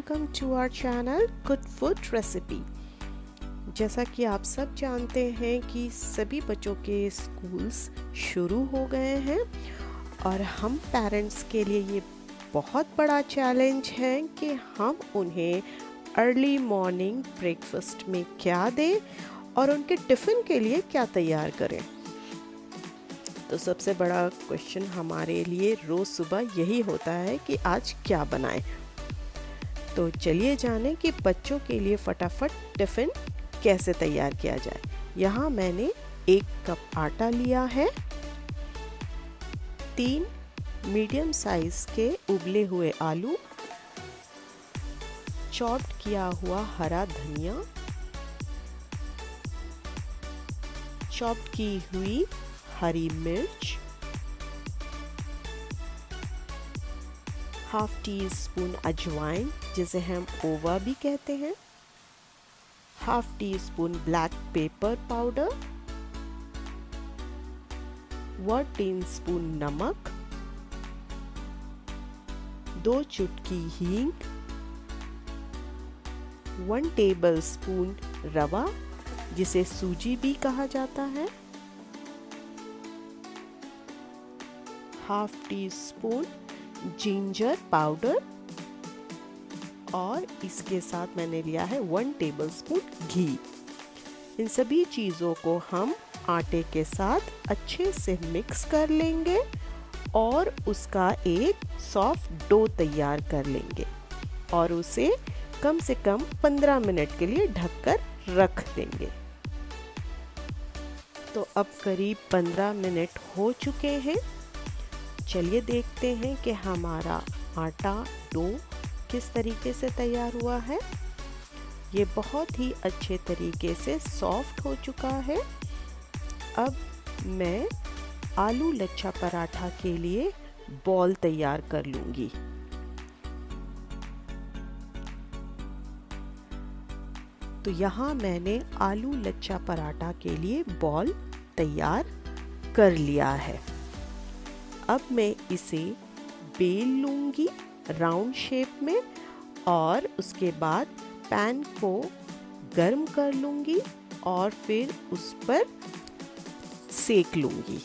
Welcome to our channel good food recipe. जैसा कि आप सब जानते हैं कि सभी बच्चों के स्कूल्स शुरू हो गए हैं और हम पेरेंट्स के लिए ये बहुत बड़ा चैलेंज है कि हम उन्हें अर्ली मॉर्निंग ब्रेकफास्ट में क्या दें और उनके टिफ़िन के लिए क्या तैयार करें। तो सबसे बड़ा क्वेश्चन हमारे लिए रोज़ सुबह यही होता है कि आज क्या बनाएं। तो चलिए जानें कि बच्चों के लिए फटाफट टिफ़िन कैसे तैयार किया जाए। यहाँ मैंने 1 कप आटा लिया है, 3 मीडियम साइज़ के उबले हुए आलू, चॉप्ड किया हुआ हरा धनिया, चॉप्ड की हुई हरी मिर्च, ½ टीस्पून अजवाइन जिसे हम ओवा भी कहते हैं, ½ teaspoon black pepper powder, 1 teaspoon नमक, 2 चुटकी हींग, 1 टेबलस्पून रवा जिसे सूजी भी कहा जाता है, ½ टीस्पून जिंजर पाउडर और इसके साथ मैंने लिया है 1 टेबलस्पून घी। इन सभी चीज़ों को हम आटे के साथ अच्छे से मिक्स कर लेंगे और उसका एक सॉफ्ट डो तैयार कर लेंगे और उसे कम से कम 15 मिनट के लिए ढककर रख देंगे। तो अब करीब 15 मिनट हो चुके हैं। चलिए देखते हैं कि हमारा आटा डो किस तरीके से तैयार हुआ है। ये बहुत ही अच्छे तरीके से सॉफ्ट हो चुका है। अब मैं आलू लच्छा पराठा के लिए बॉल तैयार कर लूँगी। तो यहाँ मैंने आलू लच्छा पराठा के लिए बॉल तैयार कर लिया है। अब मैं इसे बेल लूँगी राउंड शेप में और उसके बाद पैन को गर्म कर लूँगी और फिर उस पर सेक लूँगी।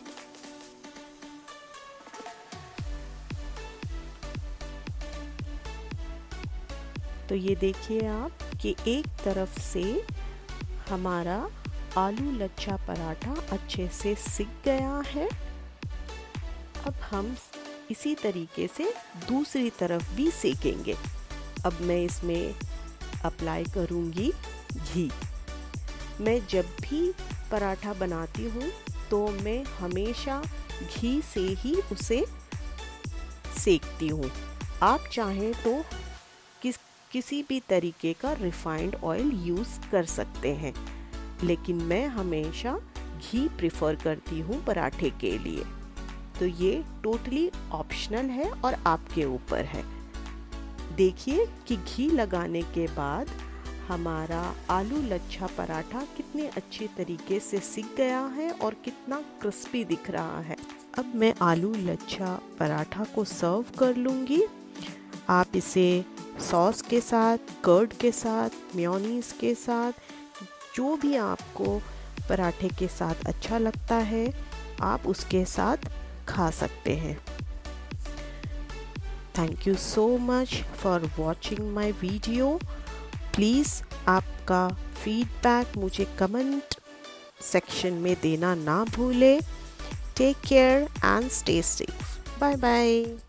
तो ये देखिए आप कि एक तरफ से हमारा आलू लच्छा पराठा अच्छे से सिक गया है। अब हम इसी तरीके से दूसरी तरफ भी सेकेंगे। अब मैं इसमें अप्लाई करूँगी घी। मैं जब भी पराठा बनाती हूँ तो मैं हमेशा घी से ही उसे सेकती हूँ। आप चाहें तो किसी भी तरीके का रिफाइंड ऑयल यूज़ कर सकते हैं, लेकिन मैं हमेशा घी प्रेफर करती हूँ पराठे के लिए। तो ये टोटली ऑप्शनल है और आपके ऊपर है। देखिए कि घी लगाने के बाद हमारा आलू लच्छा पराठा कितने अच्छे तरीके से सिक गया है और कितना क्रिस्पी दिख रहा है। अब मैं आलू लच्छा पराठा को सर्व कर लूँगी। आप इसे सॉस के साथ, कर्ड के साथ, मेयोनीज के साथ, जो भी आपको पराठे के साथ अच्छा लगता है आप उसके साथ खा सकते हैं। Thank you so much for watching my video. Please आपका फीडबैक मुझे कमेंट सेक्शन में देना ना भूलें। Take care and stay safe. Bye bye.